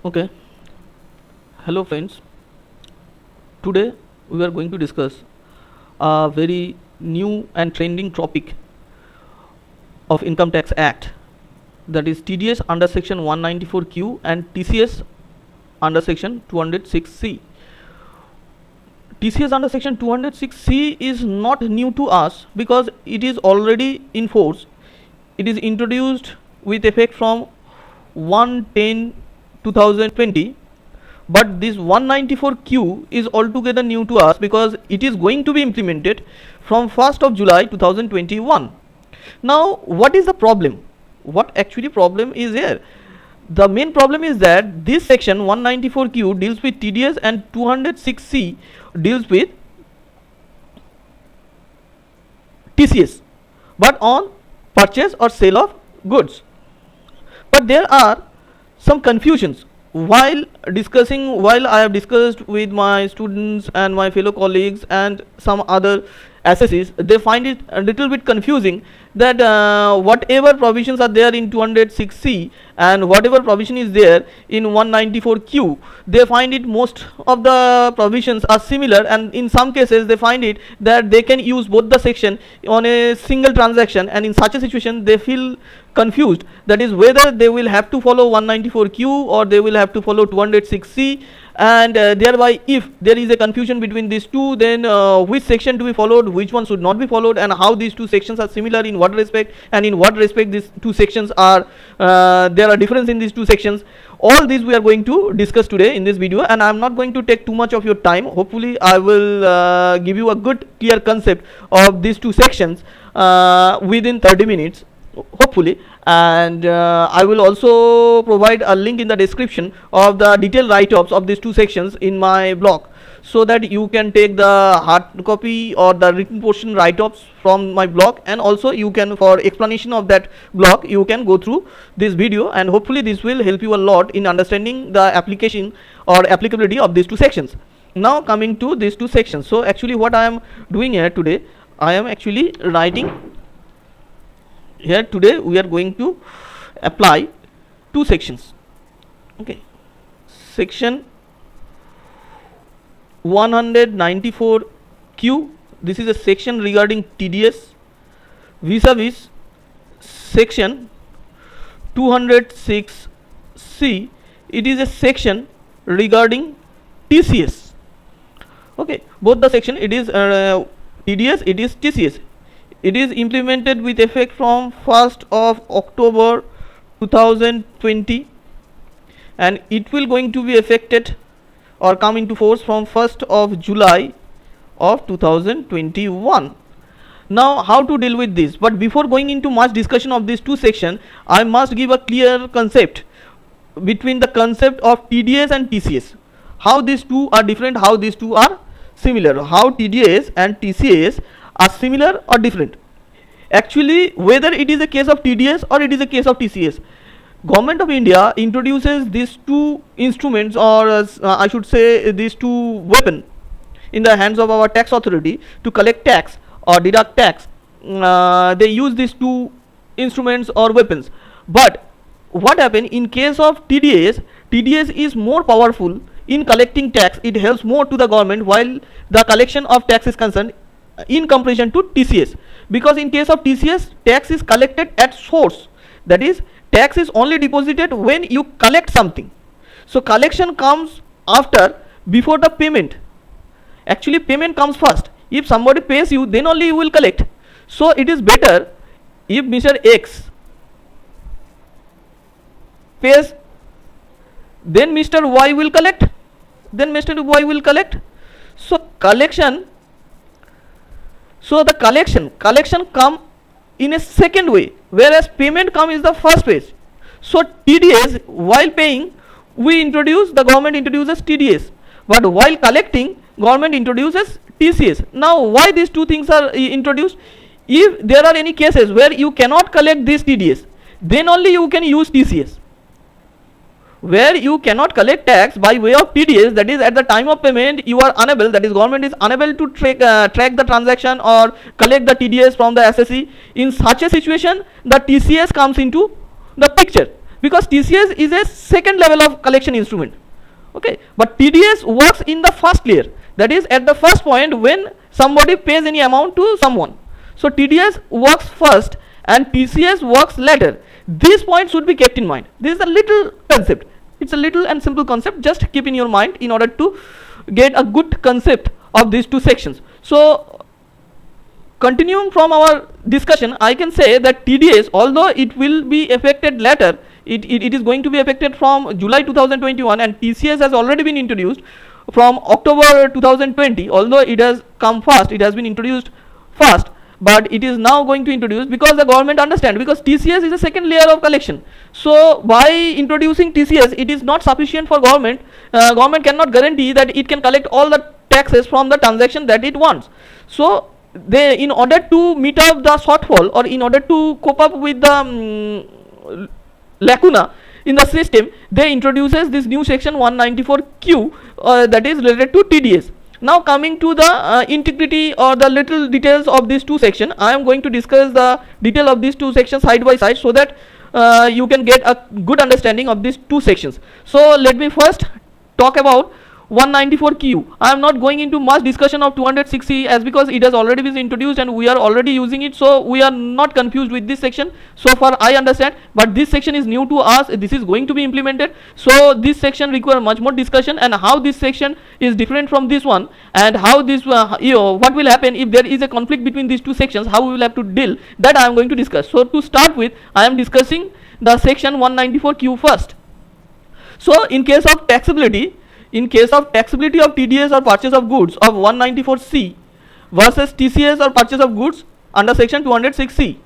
Okay, hello friends. Today we are going to discuss a very new and trending topic of Income Tax Act, that is TDS under section 194Q and TCS under section 206C. TCS under section 206C is not new to us because it is already in force. It is introduced with effect from 1/10/2020, but this 194Q is altogether new to us because it is going to be implemented from 1st of July 2021. Now what is the problem? What actually problem is here? The main problem is that this section 194Q deals with TDS and 206C deals with TCS, but on purchase or sale of goods. But there are some confusions while I have discussed with my students and my fellow colleagues and some other assessees. They find it a little bit confusing that whatever provisions are there in 206C and whatever provision is there in 194Q, they find it most of the provisions are similar, and in some cases they find it that they can use both the section on a single transaction, and in such a situation they feel confused, that is whether they will have to follow 194Q or they will have to follow 206C, and thereby if there is a confusion between these two, then which section to be followed, which one should not be followed, and how these two sections are similar in what respect, and in what respect these two sections are there are difference in these two sections. All these we are going to discuss today in this video, and I am not going to take too much of your time. Hopefully I will give you a good clear concept of these two sections within 30 minutes, hopefully, and I will also provide a link in the description of the detailed write-ups of these two sections in my blog, so that you can take the hard copy or the written portion write-ups from my blog, and also you can, for explanation of that blog, you can go through this video, and hopefully this will help you a lot in understanding the application or applicability of these two sections. Now coming to these two sections, so actually what I am doing here today, I am actually writing here. Today we are going to apply two sections. Okay, section 194Q, this is a section regarding TDS, vis-a-vis section 206C, it is a section regarding TCS. Okay, both the section, it is TDS, it is TCS. It is implemented with effect from 1st of October 2020, and it will going to be affected or come into force from 1st of July of 2021. Now how to deal with this? But before going into much discussion of these two sections, I must give a clear concept between the concept of TDS and TCS. How these two are different, how these two are similar, how TDS and TCS are similar or different. Actually, whether it is a case of TDS or it is a case of TCS, Government of India introduces these two instruments, or I should say these two weapons in the hands of our tax authority to collect tax or deduct tax. They use these two instruments or weapons. But what happens in case of TDS? TDS is more powerful in collecting tax. It helps more to the government while the collection of tax is concerned, in comparison to TCS, because in case of TCS, tax is collected at source, that is tax is only deposited when you collect something. So collection comes after, before the payment. Actually payment comes first. If somebody pays you, then only you will collect. So it is better if Mr. X pays, then Mr. Y will collect, then Mr. Y will collect. So the collection come in a second way, whereas payment come is the first phase. So TDS, while paying, the government introduces TDS, but while collecting, government introduces TCS. Now why these two things are introduced? If there are any cases where you cannot collect this TDS, then only you can use TCS. Where you cannot collect tax by way of TDS, that is at the time of payment you are unable, that is government is unable to track the transaction or collect the TDS from the assessee. In such a situation, the TCS comes into the picture. because TCS is a second level of collection instrument. Okay, but TDS works in the first layer, that is at the first point when somebody pays any amount to someone. So TDS works first and TCS works later. This point should be kept in mind. This is a little concept, it's a little and simple concept, just keep in your mind in order to get a good concept of these two sections. So continuing from our discussion, I can say that TDS, although it will be affected later, it is going to be affected from July 2021, and TCS has already been introduced from October 2020. Although it has come fast, it has been introduced fast, but it is now going to introduce because the government understand, because TCS is a second layer of collection. So by introducing TCS, it is not sufficient for government. Government cannot guarantee that it can collect all the taxes from the transaction that it wants. So they, in order to meet up the shortfall, or in order to cope up with the lacuna in the system, they introduces this new section 194Q that is related to TDS. Now coming to the integrity or the little details of these two sections, I am going to discuss the detail of these two sections side by side, so that you can get a good understanding of these two sections. So let me first talk about 194Q. I am not going into much discussion of 206C, as because it has already been introduced and we are already using it, so we are not confused with this section so far, I understand. But this section is new to us, this is going to be implemented, so this section requires much more discussion, and how this section is different from this one, and how this what will happen if there is a conflict between these two sections, how we will have to deal, that I am going to discuss. So to start with, I am discussing the section 194Q first. So in case of taxability, of TDS or purchase of goods of 194C versus TCS or purchase of goods under section 206C.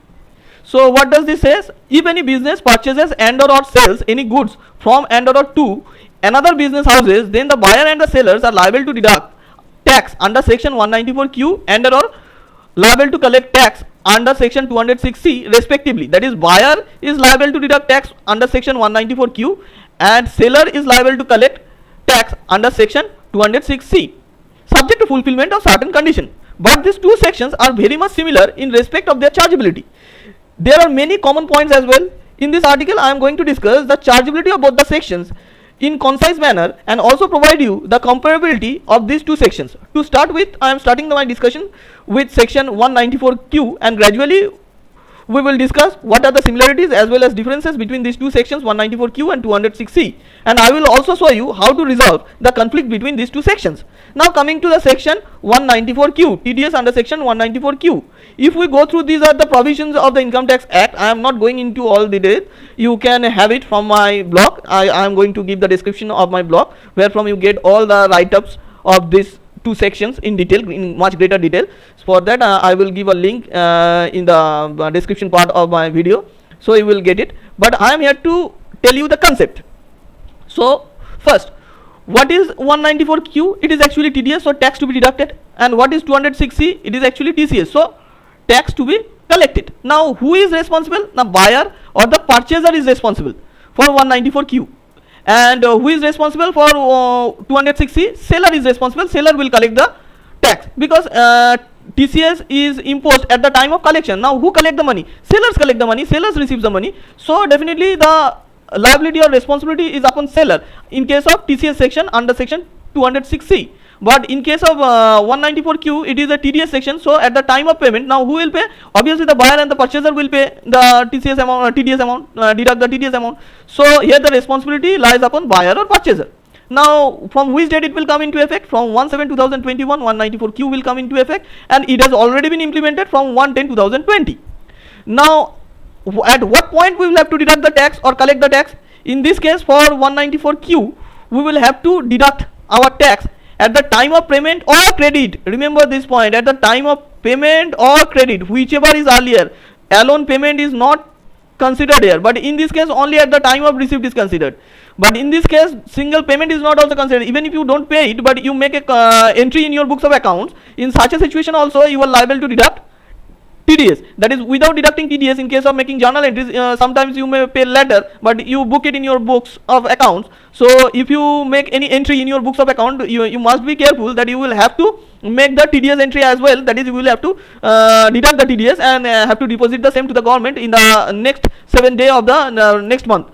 So what does this says? If any business purchases and or sells any goods from and or to another business houses, then the buyer and the sellers are liable to deduct tax under section 194Q and or liable to collect tax under section 206C respectively. That is, buyer is liable to deduct tax under section 194Q and seller is liable to collect tax under section 206C, subject to fulfillment of certain condition. But these two sections are very much similar in respect of their chargeability. There are many common points as well. In this article, I am going to discuss the chargeability of both the sections in concise manner and also provide you the comparability of these two sections. To start with, I am starting my discussion with section 194Q, and gradually we will discuss what are the similarities as well as differences between these two sections 194Q and 206C, and I will also show you how to resolve the conflict between these two sections. Now coming to the section 194Q, TDS under section 194Q. If we go through, these are the provisions of the Income Tax Act. I am not going into all the details. You can have it from my blog. I am going to give the description of my blog, where from you get all the write-ups of this two sections in detail, in much greater detail. For that I will give a link in the description part of my video, so you will get it. But I am here to tell you the concept. So first, what is 194Q? It is actually TDS, so tax to be deducted. And what is 206C? It is actually TCS, so tax to be collected. Now who is responsible? The buyer or the purchaser is responsible for 194Q. And who is responsible for 206C? Seller is responsible. Seller will collect the tax, because TCS is imposed at the time of collection. Now who collect the money? Sellers collect the money, sellers receive the money, so definitely the liability or responsibility is upon seller in case of TCS section under section 206C. But in case of 194Q, it is a TDS section, so at the time of payment, now who will pay? Obviously the buyer and the purchaser will pay the TCS amount, TDS amount, deduct the TDS amount. So here the responsibility lies upon buyer or purchaser. Now from which date it will come into effect? From 1/7/2021, 194Q will come into effect, and it has already been implemented from 1/10/2020. Now at what point we will have to deduct the tax or collect the tax? In this case, for 194Q, we will have to deduct our tax at the time of payment or credit. Remember this point, at the time of payment or credit, whichever is earlier. Alone payment is not considered here, but in this case only at the time of receipt is considered. But in this case, single payment is not also considered. Even if you don't pay it, but you make a entry in your books of accounts, in such a situation also you are liable to deduct TDS. That is, without deducting TDS, in case of making journal entries, sometimes you may pay later, but you book it in your books of accounts. So if you make any entry in your books of account, you must be careful that you will have to make the TDS entry as well. That is, you will have to deduct the TDS and have to deposit the same to the government in the next 7 days of the next month.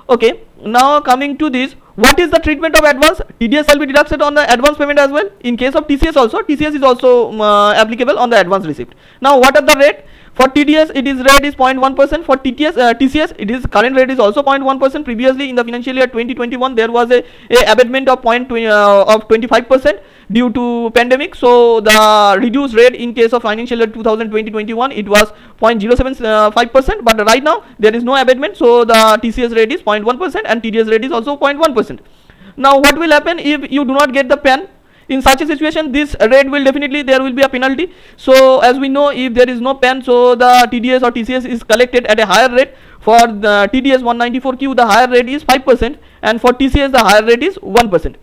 Okay, now coming to this, what is the treatment of advance? TDS shall be deducted on the advance payment as well. In case of TCS also, TCS is also applicable on the advance receipt. Now what are the rate? For TDS it is rate is 0.1%. For TCS it is current rate is also 0.1%. Previously in the financial year 2021 there was a abatement of 25% due to pandemic. So the reduced rate in case of financial year 2020-21 it was 0.075%, but right now there is no abatement, so the TCS rate is 0.1% and TDS rate is also 0.1%. Now what will happen if you do not get the PAN? In such a situation this rate will definitely, there will be a penalty. So as we know, if there is no PAN, so the TDS or TCS is collected at a higher rate. For the TDS 194Q the higher rate is 5% and for TCS the higher rate is 1%.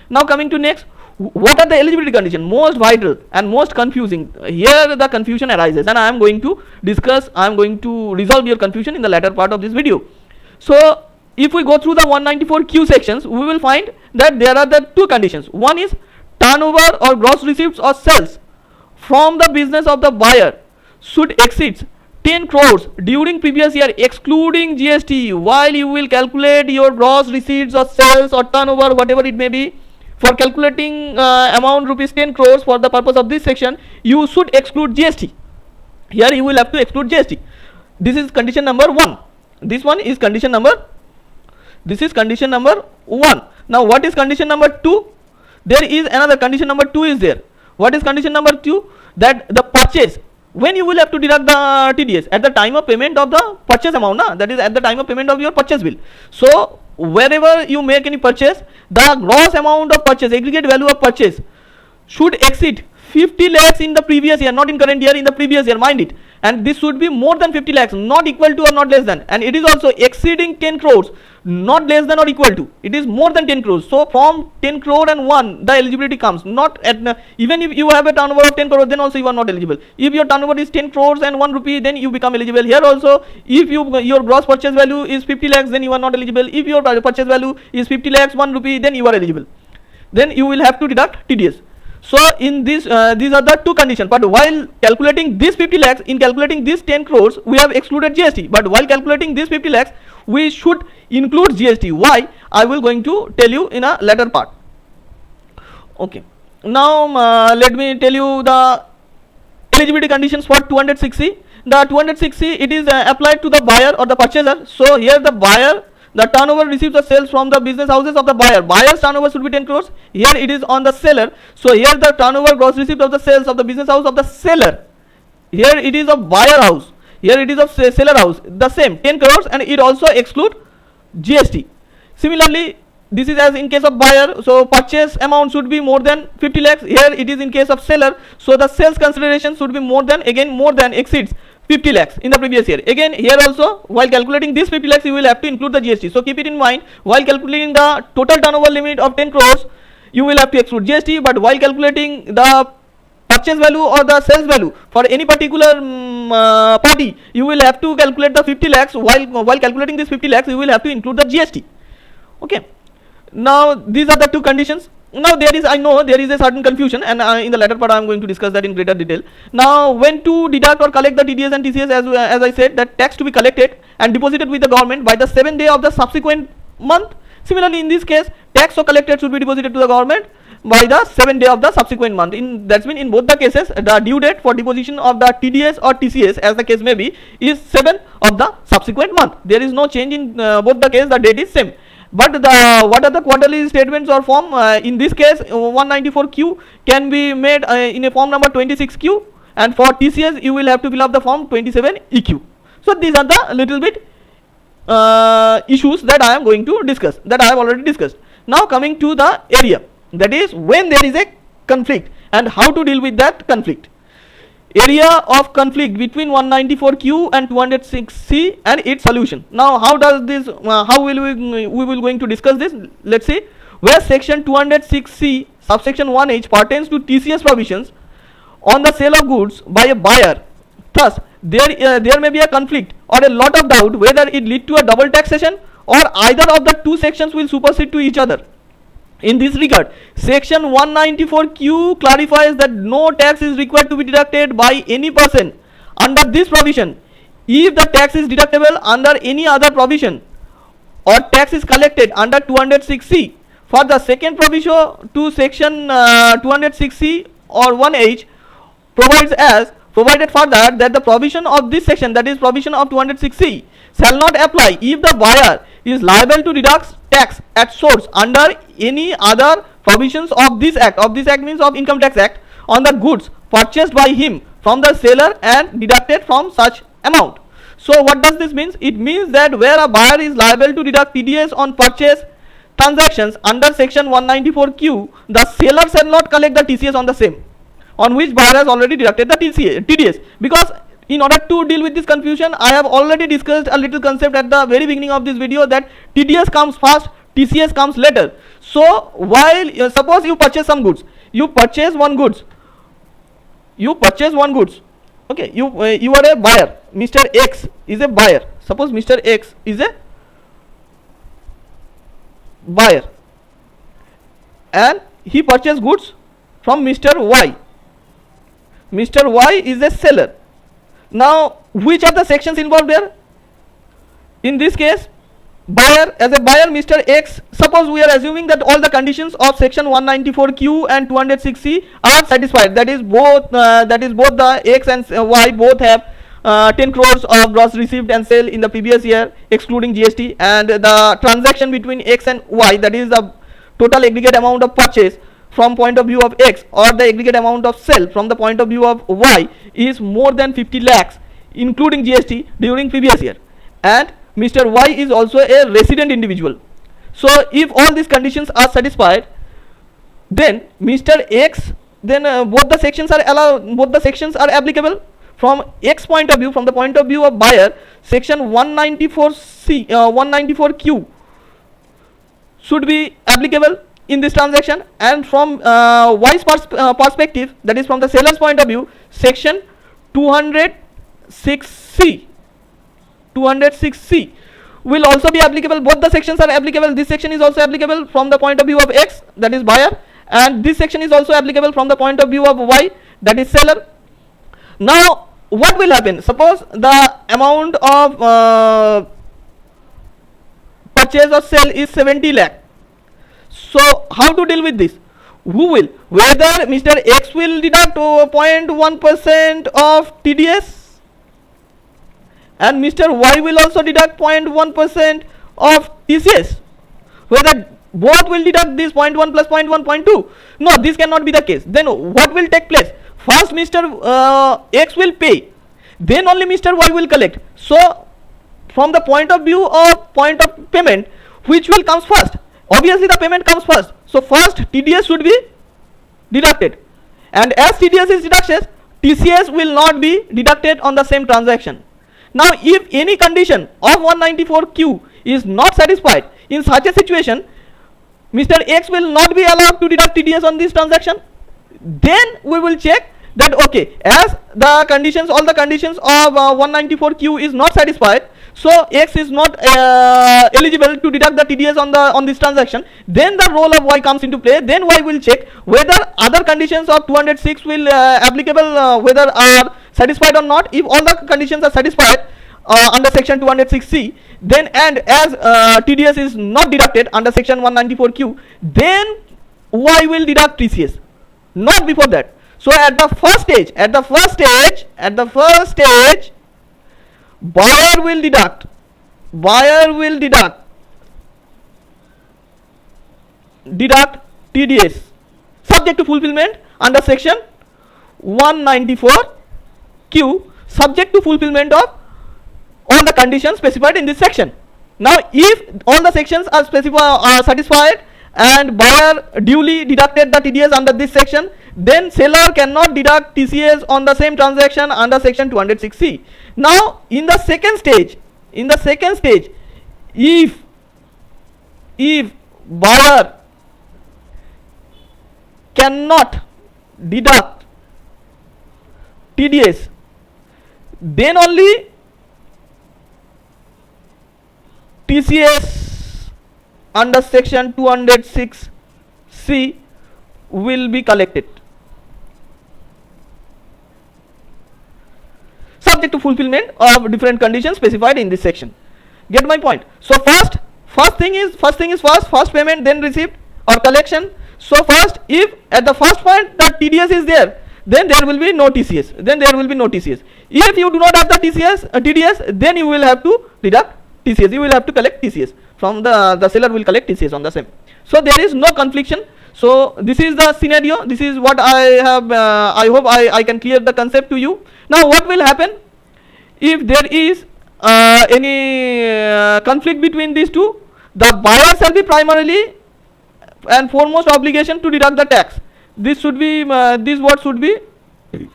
Now coming to next, what are the eligibility conditions? Most vital and most confusing. Here the confusion arises and I am going to discuss, I am going to resolve your confusion in the latter part of this video. So if we go through the 194Q sections, we will find that there are the two conditions. One is turnover or gross receipts or sales from the business of the buyer should exceed 10 crores during previous year excluding GST. While you will calculate your gross receipts or sales or turnover, whatever it may be, for calculating amount rupees 10 crores for the purpose of this section, you should exclude GST. Here you will have to exclude GST. This is condition number 1. This one is condition number, this is condition number 1. Now what is condition number 2? There is another condition number 2 is there. What is condition number 2? That the purchase, when you will have to deduct the TDS at the time of payment of the purchase amount, that is at the time of payment of your purchase bill. So wherever you make any purchase, the gross amount of purchase, aggregate value of purchase should exceed 50 lakhs in the previous year, not in current year, in the previous year, mind it. And this should be more than 50 lakhs, not equal to or not less than. And it is also exceeding 10 crores, not less than or equal to. It is more than 10 crores. So from 10 crore and 1, the eligibility comes. Not at, even if you have a turnover of 10 crores, then also you are not eligible. If your turnover is 10 crores and 1 rupee, then you become eligible. Here also, if your gross purchase value is 50 lakhs, then you are not eligible. If your purchase value is 50 lakhs, 1 rupee, then you are eligible. Then you will have to deduct TDS. So in this, these are the two conditions. But while calculating this 50 lakhs, in calculating this 10 crores, we have excluded GST. But while calculating this 50 lakhs, we should include GST. Why? I will going to tell you in a later part. Okay. Now let me tell you the eligibility conditions for 206C. The 206C, it is applied to the buyer or the purchaser. So here the buyer, the turnover receives the sales from the business houses of the buyer. Buyer's turnover should be 10 crores. Here it is on the seller. So here the turnover gross receipt of the sales of the business house of the seller. Here it is of buyer house. Here it is of seller house. The same 10 crores and it also exclude GST. Similarly, this is as in case of buyer. So purchase amount should be more than 50 lakhs. Here it is in case of seller. So the sales consideration should be more than, again more than, exceeds 50 lakhs in the previous year. Again here also, while calculating this 50 lakhs, you will have to include the GST. So keep it in mind, while calculating the total turnover limit of 10 crores, you will have to exclude GST. But while calculating the purchase value or the sales value for any particular party, you will have to calculate the 50 lakhs. While calculating this 50 lakhs, you will have to include the GST. Okay. Now these are the two conditions. Now there is, I know there is a certain confusion, and in the latter part I am going to discuss that in greater detail. Now when to deduct or collect the TDS and TCS, as I said, that tax to be collected and deposited with the government by the 7th day of the subsequent month. Similarly in this case, tax or collected should be deposited to the government by the 7th day of the subsequent month. That's mean in both the cases the due date for deposition of the TDS or TCS, as the case may be, is 7th of the subsequent month. There is no change in both the case, the date is same. But what are the quarterly statements or form? In this case 194Q can be made in a form number 26Q, and for TCS you will have to fill up the form 27EQ. So these are the little bit issues that I am going to discuss, that I have already discussed. Now coming to the area, that is when there is a conflict and how to deal with that conflict. Area of conflict between 194Q and 206C and its solution. Now how does this, how will we will going to discuss this? Let's see. Where section 206C subsection 1H pertains to TCS provisions on the sale of goods by a buyer, thus there may be a conflict or a lot of doubt whether it lead to a double taxation or either of the two sections will supersede to each other. In this regard, section 194Q clarifies that no tax is required to be deducted by any person under this provision if the tax is deductible under any other provision or tax is collected under 206C for the second provision to section 206C or 1H provided further that the provision of this section, that is provision of 206C, shall not apply if the buyer is liable to deduct tax at source under any other provisions of this act. Of this act means of Income Tax Act, on the goods purchased by him from the seller and deducted from such amount. So what does this mean? It means that where a buyer is liable to deduct TDS on purchase transactions under section 194Q, the seller shall not collect the TCS on the same, on which buyer has already deducted the TDS. Because in order to deal with this confusion, I have already discussed a little concept at the very beginning of this video, that TDS comes first, TCS comes later. So while suppose you purchase some goods, you purchase one goods, okay, you are a buyer, Mr. X is a buyer, suppose Mr. X is a buyer and he purchased goods from Mr. Y. Mr. Y is a seller. Now which are the sections involved there? In this case, buyer, as a buyer, Mr. X, suppose we are assuming that all the conditions of section 194Q and 206C are satisfied, that is both the X and Y both have 10 crores of gross received and sale in the previous year excluding GST, and the transaction between X and Y, that is the total aggregate amount of purchase from point of view of X or the aggregate amount of sale from the point of view of Y, is more than 50 lakhs including GST during previous year, and Mr. Y is also a resident individual. So if all these conditions are satisfied, then Mr. X, then both the sections are applicable. From X point of view, from the point of view of buyer, section 194C 194Q should be applicable in this transaction, and from Y's perspective, that is from the seller's point of view, section 206C will also be applicable. Both the sections are applicable. This section is also applicable from the point of view of X, that is buyer, and this section is also applicable from the point of view of Y, that is seller. Now what will happen? Suppose the amount of purchase or sale is 70 lakh. So how to deal with this? Who will? Whether Mr. X will deduct 0.1% of TDS and Mr. Y will also deduct 0.1% of TCS. Whether both will deduct this 0.1 plus 0.1, 0.2. No, this cannot be the case. Then what will take place? First Mr. X will pay, then only Mr. Y will collect. So from the point of view of point of payment, which will comes first? Obviously the payment comes first. So first TDS should be deducted, and as TDS is deducted, TCS will not be deducted on the same transaction. Now if any condition of 194Q is not satisfied, in such a situation Mr. X will not be allowed to deduct TDS on this transaction. Then we will check that okay, as the conditions, all the conditions of 194Q is not satisfied, so X is not eligible to deduct the TDS on this transaction. Then the role of Y comes into play. Then Y will check whether other conditions of 206 will applicable, whether are satisfied or not. If all the conditions are satisfied under section 206C, then and as TDS is not deducted under section 194Q, then Y will deduct TCS, not before that. So at the first stage, buyer will deduct TDS subject to fulfillment under section 194Q, subject to fulfillment of all the conditions specified in this section. Now if all the sections are satisfied and buyer duly deducted the TDS under this section, then seller cannot deduct TCS on the same transaction under section 206C. Now in the second stage, if buyer cannot deduct TDS, then only TCS under section 206C will be collected, subject to fulfillment of different conditions specified in this section. Get my point? So first payment then receipt or collection. So first, if at the first point the TDS is there, then there will be no TCS. If you do not have the TDS, then you will have to deduct TCS. You will have to collect TCS from the seller will collect TCS on the same. So there is no confliction. So this is the scenario. This is what I have. I hope I can clear the concept to you. Now what will happen if there is any conflict between these two? The buyer shall be primarily and foremost obligation to deduct the tax. This should be this what should be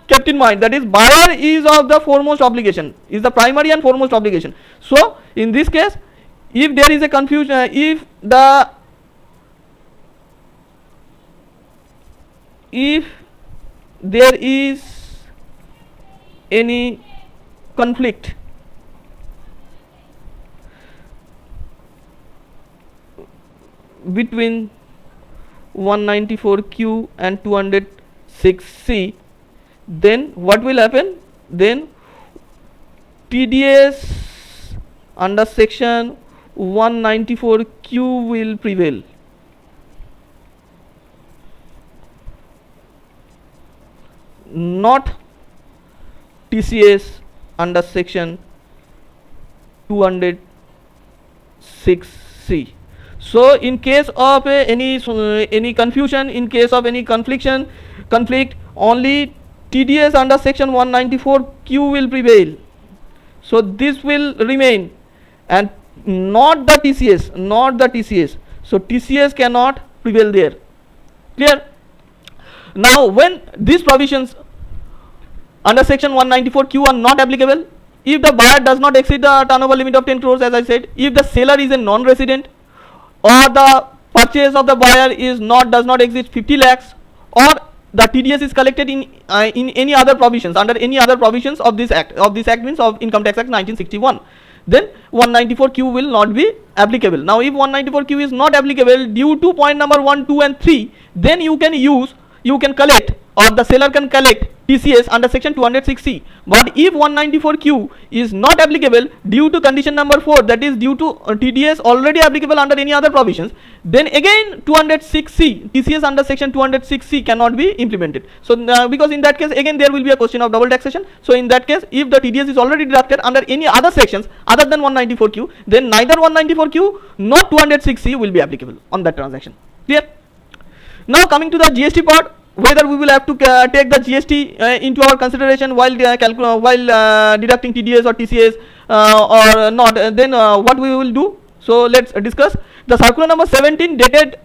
kept in mind, that is buyer is of the foremost obligation, is the primary and foremost obligation. So in this case, if there is a confusion, if there is any conflict between 194Q and 206C, then what will happen? Then TDS under section 194Q will prevail. Not TCS under section 206C. So in case of any confusion, in case of any conflict, only TDS under section 194Q will prevail. So this will remain and not the TCS. So TCS cannot prevail there. Clear? Now when these provisions under section 194Q are not applicable, if the buyer does not exceed the turnover limit of 10 crores, as I said, if the seller is a non-resident, or the purchase of the buyer does not exceed 50 lakhs, or the TDS is collected in any other provisions, under any other provisions of this act, means of Income Tax Act 1961, then 194Q will not be applicable. Now if 194Q is not applicable due to point number 1, 2 and 3, then you can collect, or the seller can collect TCS under section 206C. But if 194Q is not applicable due to condition number 4, that is due to TDS already applicable under any other provisions, then again 206C, TCS under section 206C cannot be implemented. So because in that case again there will be a question of double taxation. So in that case, if the TDS is already deducted under any other sections other than 194Q, then neither 194Q nor 206C will be applicable on that transaction. Clear? Now coming to the GST part, whether we will have to take the GST into our consideration while deducting TDS or TCS or not, then what we will do. So let's discuss. The circular number 17 dated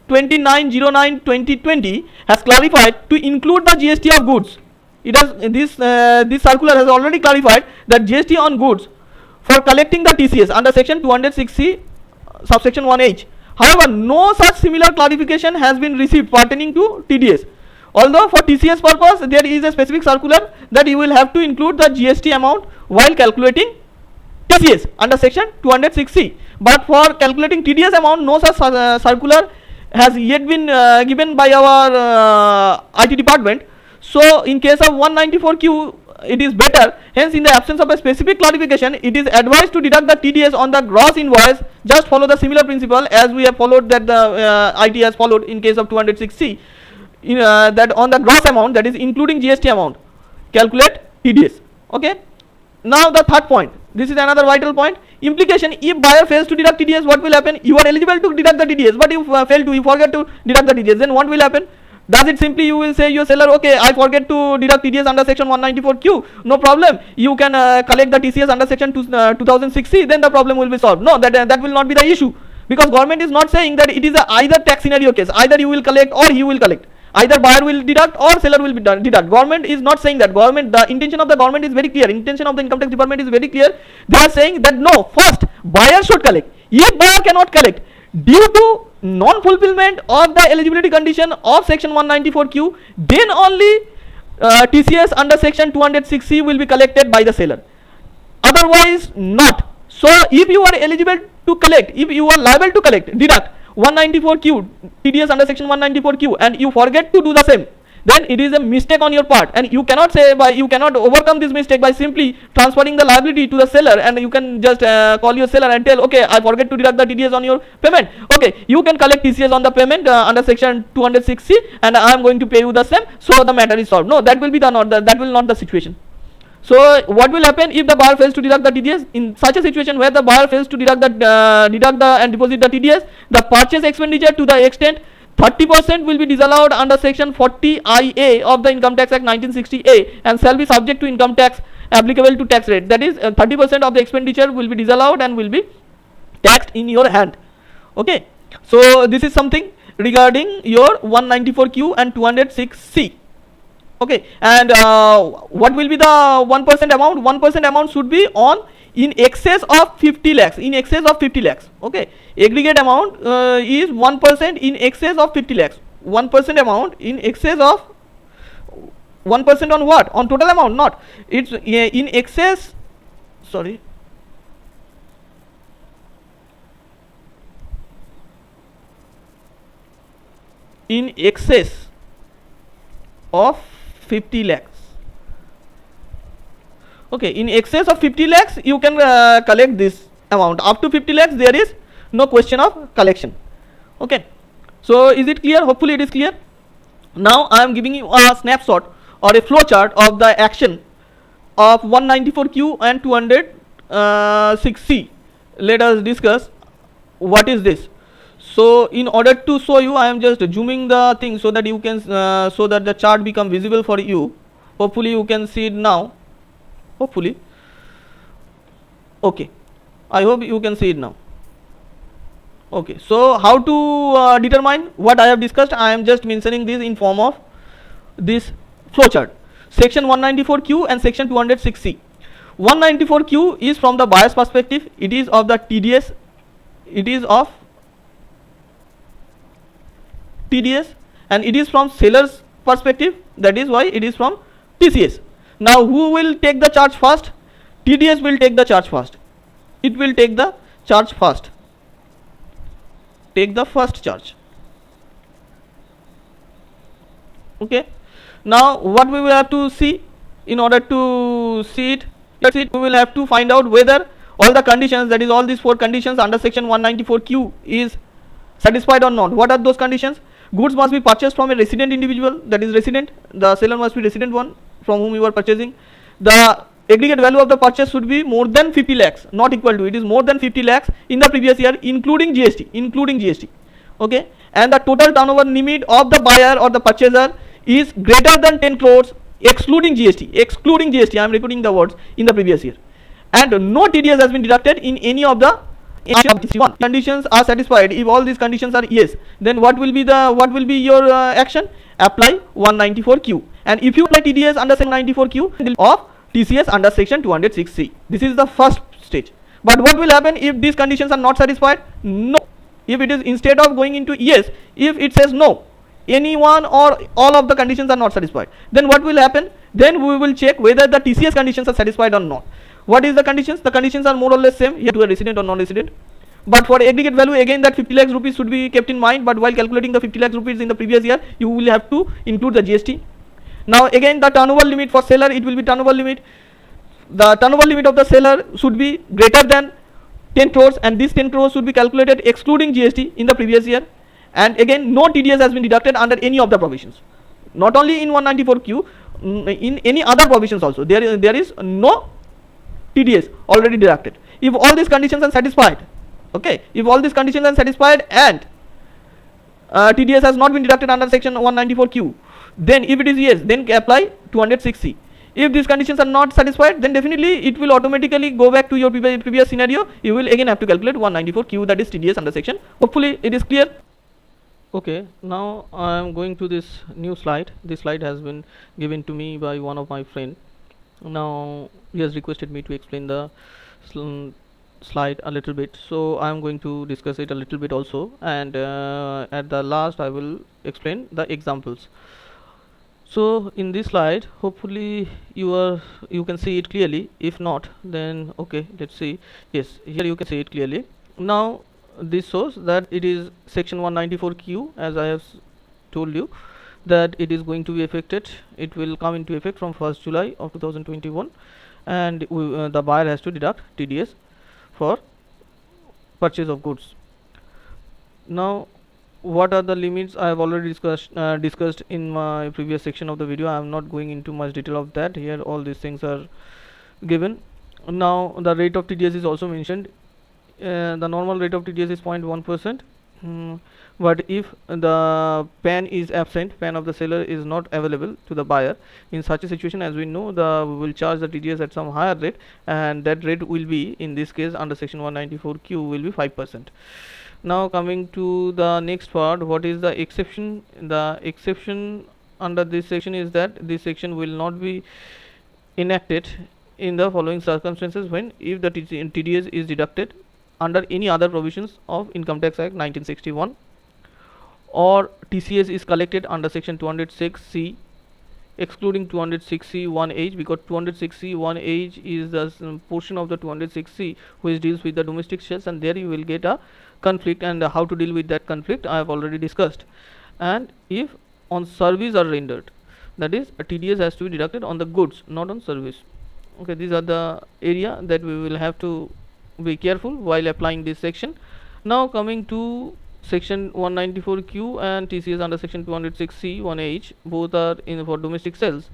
29/09/2020 has clarified to include the GST of goods. It has this circular has already clarified that GST on goods for collecting the TCS under section 206C subsection 1H. However, no such similar clarification has been received pertaining to TDS. Although for TCS purpose there is a specific circular that you will have to include the GST amount while calculating TCS under section 206C. But for calculating TDS amount, no such circular has yet been given by our IT department. So in case of 194Q, it is better. Hence, in the absence of a specific clarification, it is advised to deduct the TDS on the gross invoice. Just follow the similar principle as we have followed, that the IT has followed in case of 206C. That on the gross amount, that is including GST amount, calculate TDS. Okay. Now the third point. This is another vital point. Implication: if buyer fails to deduct TDS, what will happen? You are eligible to deduct the TDS, but if you forget to deduct the TDS, then what will happen? Does it simply you will say your seller, okay, I forget to deduct TDS under section 194Q, no problem, you can collect the TCS under section 2006C, then the problem will be solved? No, that will not be the issue, because government is not saying that it is a either tax scenario case, either you will collect or he will collect, either buyer will deduct or seller will deduct. Government is not saying that. The intention of the government is very clear, intention of the income tax department is very clear. They are saying that no, first buyer should collect. If buyer cannot collect due to non-fulfillment of the eligibility condition of section 194Q, then only TCS under section 206C will be collected by the seller, otherwise not. So if you are eligible to collect, if you are liable to collect, deduct 194Q, TDS under section 194Q, and you forget to do the same, then it is a mistake on your part, and you cannot you cannot overcome this mistake by simply transferring the liability to the seller, and you can just call your seller and tell, okay, I forget to deduct the TDS on your payment. Okay, you can collect TCS on the payment under section 206C, and I am going to pay you the same, so the matter is solved. No, that will be that will not the situation. So what will happen if the buyer fails to deduct the TDS? In such a situation where the buyer fails to deduct the and deposit the TDS, the purchase expenditure to the extent 30% will be disallowed under section 40IA of the Income Tax Act 1960A and shall be subject to income tax applicable to tax rate. That is 30% of the expenditure will be disallowed and will be taxed in your hand. Okay, so this is something regarding your 194Q and 206C. Okay, and what will be the 1% amount? 1% amount should be on in excess of 50 lakhs. In excess of 50 lakhs. Okay, aggregate amount is 1% in excess of 50 lakhs. 1% amount in excess of 1% on what? On total amount, not. It's in excess. Sorry. In excess of 50 lakhs. Okay, in excess of 50 lakhs you can collect this amount. Up to 50 lakhs there is no question of collection. Okay, so is it clear? Hopefully it is clear. Now I am giving you a snapshot or a flow chart of the action of 194Q and 206C. Let us discuss what is this. So in order to show you, I am just zooming the thing so that you can so that the chart become visible for you. Hopefully you can see it now. Hopefully. Okay, I hope you can see it now. Okay, so how to determine what I have discussed? I am just mentioning this in form of this flowchart. Section 194Q and section 206C. 194Q is from the buyer's perspective. It is of the TDS. It is of TDS, and it is from seller's perspective. That is why it is from TCS. Now who will take the charge first? TDS will take the charge first. It will take the charge first. Take the first charge. Okay. Now what we will have to see in order to see it? We will have to find out whether all the conditions, that is all these 4 conditions under section 194Q is satisfied or not. What are those conditions? Goods must be purchased from a resident individual, that is resident. The seller must be resident one from whom you are purchasing. The aggregate value of the purchase should be more than 50 lakhs, not equal to, it is more than 50 lakhs in the previous year, including GST. Okay, and the total turnover limit of the buyer or the purchaser is greater than 10 crores excluding GST. I am repeating the words, in the previous year, and no TDS has been deducted in any of the conditions are satisfied. If all these conditions are yes, then what will be your action? Apply 194Q, and if you apply TDS under section 194Q of TCS under section 206C. This is the first stage. But what will happen if these conditions are not satisfied? No. If it is, instead of going into yes, if it says no, any one or all of the conditions are not satisfied, then what will happen? Then we will check whether the TCS conditions are satisfied or not. What is the conditions? The conditions are more or less same here to a resident or non-resident. But for aggregate value, again that 50 lakhs rupees should be kept in mind. But while calculating the 50 lakhs rupees in the previous year, you will have to include the GST. Now again, the turnover limit for seller, it will be turnover limit. The turnover limit of the seller should be greater than 10 crores, and this 10 crores should be calculated excluding GST in the previous year. And again, no TDS has been deducted under any of the provisions. Not only in 194Q, in any other provisions also, there is no TDS already deducted. If all these conditions are satisfied, okay, if all these conditions are satisfied and TDS has not been deducted under section 194Q, then if it is yes, then apply 206C. If these conditions are not satisfied, then definitely it will automatically go back to your previous scenario. You will again have to calculate 194Q, that is TDS under section. Hopefully it is clear. Okay, now I am going to this new slide. This slide has been given to me by one of my friend. Now he has requested me to explain the slide a little bit, so I am going to discuss it a little bit also, and at the last I will explain the examples. So in this slide, hopefully you can see it clearly. If not, then okay, let's see. Yes, here you can see it clearly. Now this shows that it is section 194Q, as I have told you. that it is going to be affected. It will come into effect from 1st July of 2021, and the buyer has to deduct TDS for purchase of goods. Now, what are the limits? I have already discussed in my previous section of the video. I am not going into much detail of that. Here all these things are given. Now the rate of TDS is also mentioned. The normal rate of TDS is 0.1%. But if the PAN is absent, PAN of the seller is not available to the buyer, in such a situation, as we know, we will charge the TDS at some higher rate, and that rate will be, in this case under section 194Q, will be 5%. Now coming to the next part, what is the exception? The exception under this section is that this section will not be enacted in the following circumstances: when if the TDS is deducted under any other provisions of Income Tax Act 1961, or TCS is collected under section 206C excluding 206C 1H, because 206C 1H is the portion of the 206C which deals with the domestic sales, and there you will get a conflict, and how to deal with that conflict I have already discussed. And if on service are rendered, that is, a TDS has to be deducted on the goods, not on service. Okay, these are the area that we will have to be careful while applying this section. Now coming to section 194Q and TCS under section 206C 1H, both are in for domestic sales.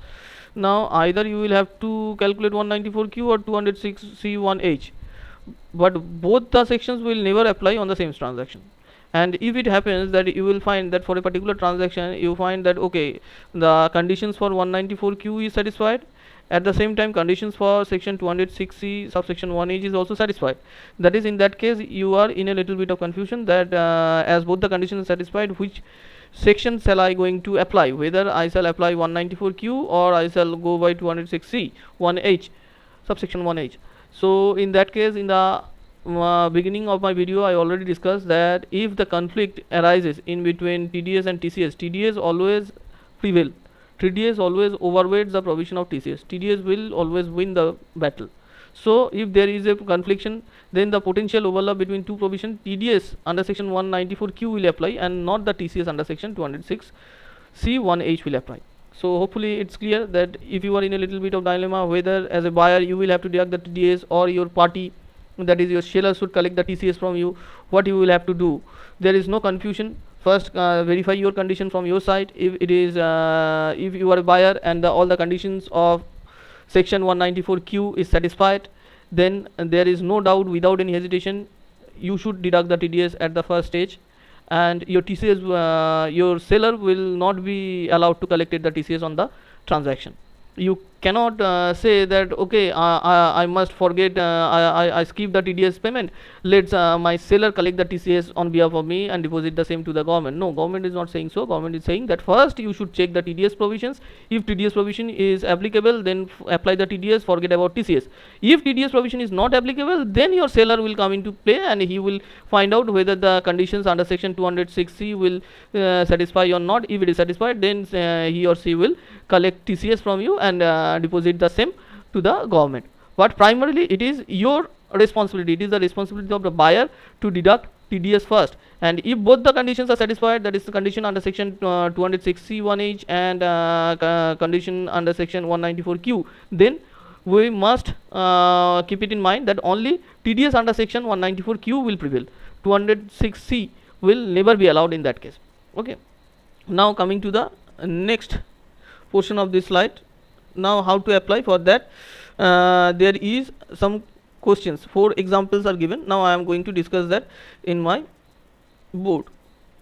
Now either you will have to calculate 194Q or 206C 1H, but both the sections will never apply on the same transaction. And if it happens that you will find that for a particular transaction you find that okay, the conditions for 194Q is satisfied, at the same time conditions for section 206C subsection 1H is also satisfied, that is, in that case you are in a little bit of confusion that as both the conditions are satisfied, which section shall I going to apply, whether I shall apply 194Q or I shall go by 206C 1H subsection 1H. So in that case, in the beginning of my video I already discussed that if the conflict arises in between TDS and TCS, TDS always prevail. TDS always overweights the provision of TCS. TDS will always win the battle. So if there is a confliction, then the potential overlap between two provisions, TDS under section 194Q will apply and not the TCS under section 206C 1H will apply. So hopefully it's clear that if you are in a little bit of dilemma whether as a buyer you will have to deduct the TDS or your party, that is your seller, should collect the TCS from you, what you will have to do. There is no confusion. First verify your condition from your side. If it is if you are a buyer and all the conditions of section 194Q is satisfied, then there is no doubt, without any hesitation, you should deduct the TDS at the first stage, and your TCS your seller will not be allowed to collect the TCS on the transaction. You cannot say that okay, I must forget, I skip the TDS payment, let's my seller collect the TCS on behalf of me and deposit the same to the government. No, government is not saying so. Government is saying that first you should check the TDS provisions. If TDS provision is applicable, then apply the TDS, forget about TCS. If TDS provision is not applicable, then your seller will come into play and he will find out whether the conditions under section 206C will satisfy or not. If it is satisfied, then he or she will collect TCS from you and deposit the same to the government. But primarily it is your responsibility, it is the responsibility of the buyer to deduct TDS first, and if both the conditions are satisfied, that is the condition under section 206C 1H and condition under section 194Q, then we must keep it in mind that only TDS under section 194Q will prevail. 206C will never be allowed in that case. Okay, now coming to the next portion of this slide. Now how to apply for that, there is some questions, 4 examples are given. Now I am going to discuss that in my board.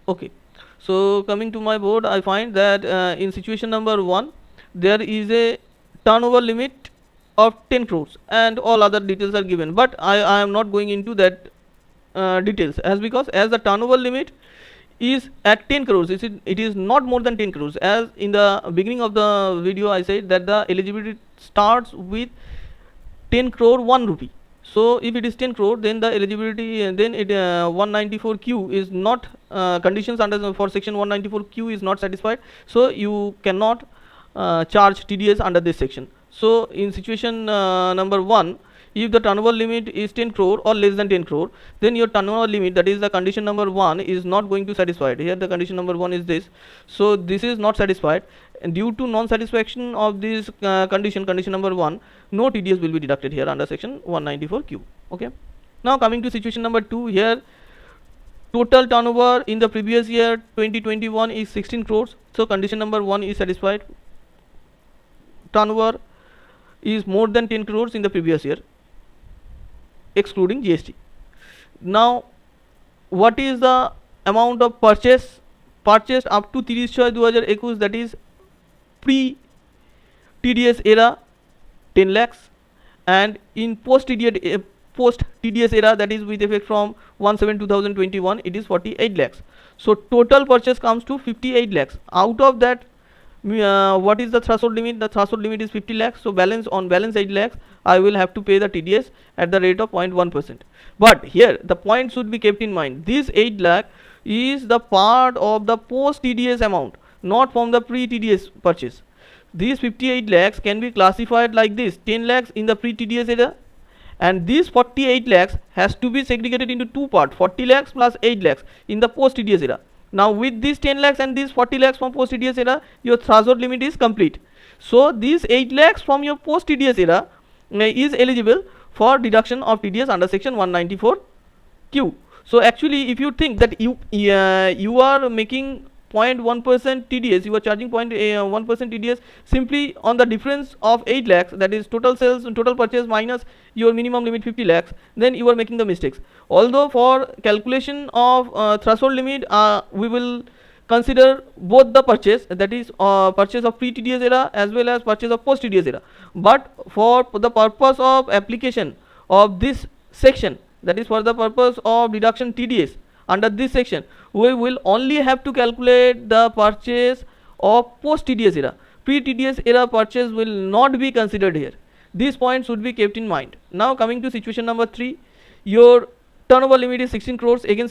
Okay, so coming to my board, I find that in situation number 1 there is a turnover limit of 10 crores and all other details are given, but I am not going into that details, as because as the turnover limit is at 10 crores, it is not more than 10 crores. As in the beginning of the video I said that the eligibility starts with 10 crore 1 rupee. So if it is 10 crore, then the eligibility, then it 194Q is not conditions under for section 194Q is not satisfied, so you cannot charge TDS under this section. So in situation number 1, if the turnover limit is 10 crore or less than 10 crore, then your turnover limit, that is the condition number 1, is not going to satisfy. Here the condition number 1 is this, so this is not satisfied, and due to non satisfaction of this condition number 1, no TDS will be deducted here under section 194Q. Okay, now coming to situation number 2, here total turnover in the previous year 2021 is 16 crores, so condition number 1 is satisfied. Turnover is more than 10 crores in the previous year excluding GST. Now what is the amount of purchased up to 30/6/2021, that is pre TDS era 10 lakhs, and in post TDS era, that is with effect from 1/7/2021, it is 48 lakhs. So total purchase comes to 58 lakhs. Out of that, what is the threshold limit? The threshold limit is 50 lakhs. So balance 8 lakhs, I will have to pay the TDS at the rate of 0.1%. But here the point should be kept in mind, this 8 lakh is the part of the post TDS amount, not from the pre TDS purchase. These 58 lakhs can be classified like this: 10 lakhs in the pre TDS era, and these 48 lakhs has to be segregated into two parts: 40 lakhs plus 8 lakhs in the post TDS era. Now with these 10 lakhs and these 40 lakhs from post TDS era, your threshold limit is complete. So these 8 lakhs from your post TDS era is eligible for deduction of TDS under section 194Q. So actually, if you think that you are making 0.1% TDS, you are charging 0.1% TDS simply on the difference of 8 lakhs, that is total sales and total purchase minus your minimum limit 50 lakhs, then you are making the mistakes. Although for calculation of threshold limit, we will consider both the purchase, that is purchase of pre TDS era as well as purchase of post TDS era. But for the purpose of application of this section, that is for the purpose of deduction TDS under this section, we will only have to calculate the purchase of post TDS era. Pre TDS era purchase will not be considered here. These points should be kept in mind. Now coming to situation number 3, your turnover limit is 16 crores. Again,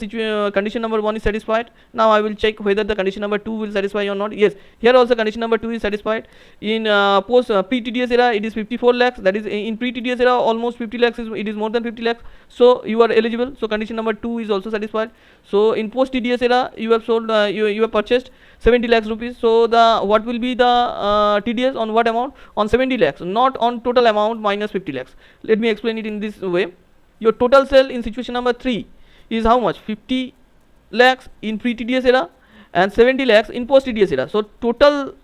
condition number 1 is satisfied. Now I will check whether the condition number 2 will satisfy or not. Yes, here also condition number 2 is satisfied. In post pre TDS era, it is 54 lakhs. That is in pre TDS era, almost 50 lakhs it is more than 50 lakhs. So you are eligible. So condition number 2 is also satisfied. So in post TDS era, you have sold you have purchased 70 lakhs rupees. So the what will be the TDS on what amount? On 70 lakhs, not on total amount minus 50 lakhs. Let me explain it in this way. Your total sale in situation number 3 is how much? 50 lakhs in pre TDS era and 70 lakhs in post TDS era. So total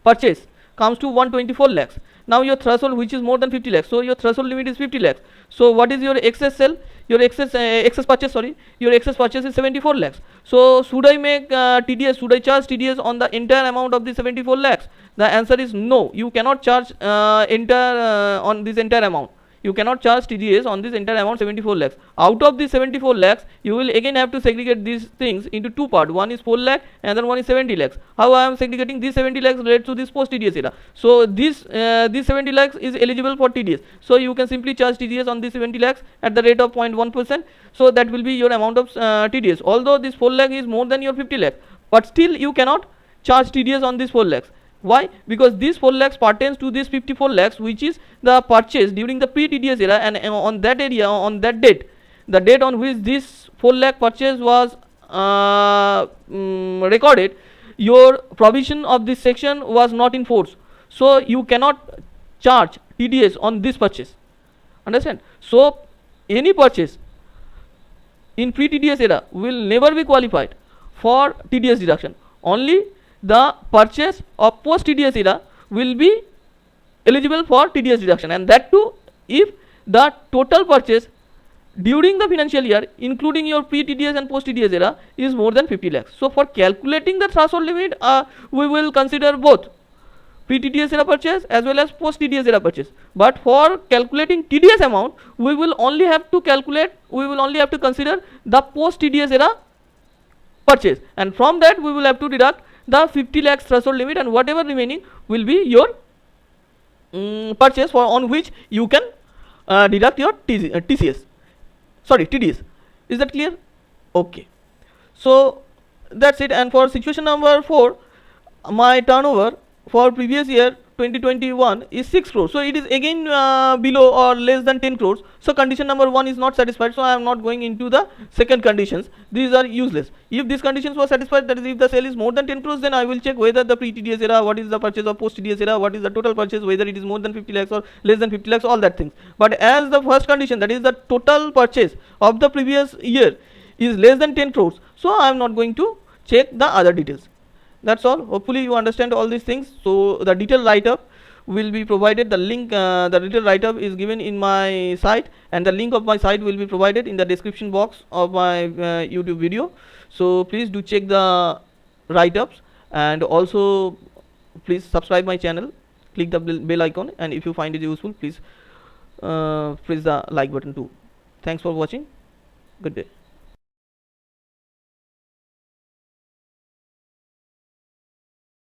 purchase comes to 124 lakhs. Now your threshold, which is more than 50 lakhs, so your threshold limit is 50 lakhs. So what is your excess sale? Your excess purchase, sorry, your excess purchase is 74 lakhs. So should I make TDS, should I charge TDS on the entire amount of the 74 lakhs? The answer is no. You cannot charge on this entire amount. You cannot charge TDS on this entire amount 74 lakhs. Out of these 74 lakhs, you will again have to segregate these things into two parts. One is 4 lakh and then one is 70 lakhs. How I am segregating these 70 lakhs related to this post TDS era? So this 70 lakhs is eligible for TDS. So you can simply charge TDS on this 70 lakhs at the rate of 0.1%. So that will be your amount of TDS. Although this 4 lakh is more than your 50 lakhs, but still you cannot charge TDS on this 4 lakhs. Why? Because this 4 lakhs pertains to this 54 lakhs, which is the purchase during the pre TDS era, and on that area, on that date, the date on which this 4 lakh purchase was recorded, your provision of this section was not in force. So you cannot charge TDS on this purchase. Understand? So any purchase in pre TDS era will never be qualified for TDS deduction. Only the purchase of post TDS era will be eligible for TDS deduction, and that too if the total purchase during the financial year, including your pre TDS and post TDS era, is more than 50 lakhs. So for calculating the threshold limit, we will consider both pre TDS era purchase as well as post TDS era purchase. But for calculating TDS amount, we will only have to consider the post TDS era purchase, and from that we will have to deduct the 50 lakhs threshold limit, and whatever remaining will be your purchase on which you can deduct your TDS. Is that clear? Okay. So that's it. And for situation number 4, my turnover for previous year 2021 is 6 crores. So it is again below or less than 10 crores. So condition number 1 is not satisfied. So I am not going into the second conditions. These are useless. If these conditions were satisfied, that is if the sale is more than 10 crores, then I will check whether the pre-TDS era, what is the purchase of post-TDS era, what is the total purchase, whether it is more than 50 lakhs or less than 50 lakhs, all that things. But as the first condition, that is the total purchase of the previous year is less than 10 crores, so I am not going to check the other details. That's all. Hopefully you understand all these things. So the detailed write-up will be provided. The link, the detailed write-up is given in my site, and the link of my site will be provided in the description box of my YouTube video. So please do check the write-ups, and also please subscribe my channel, click the bell icon, and if you find it useful, please press the like button too. Thanks for watching. Good day.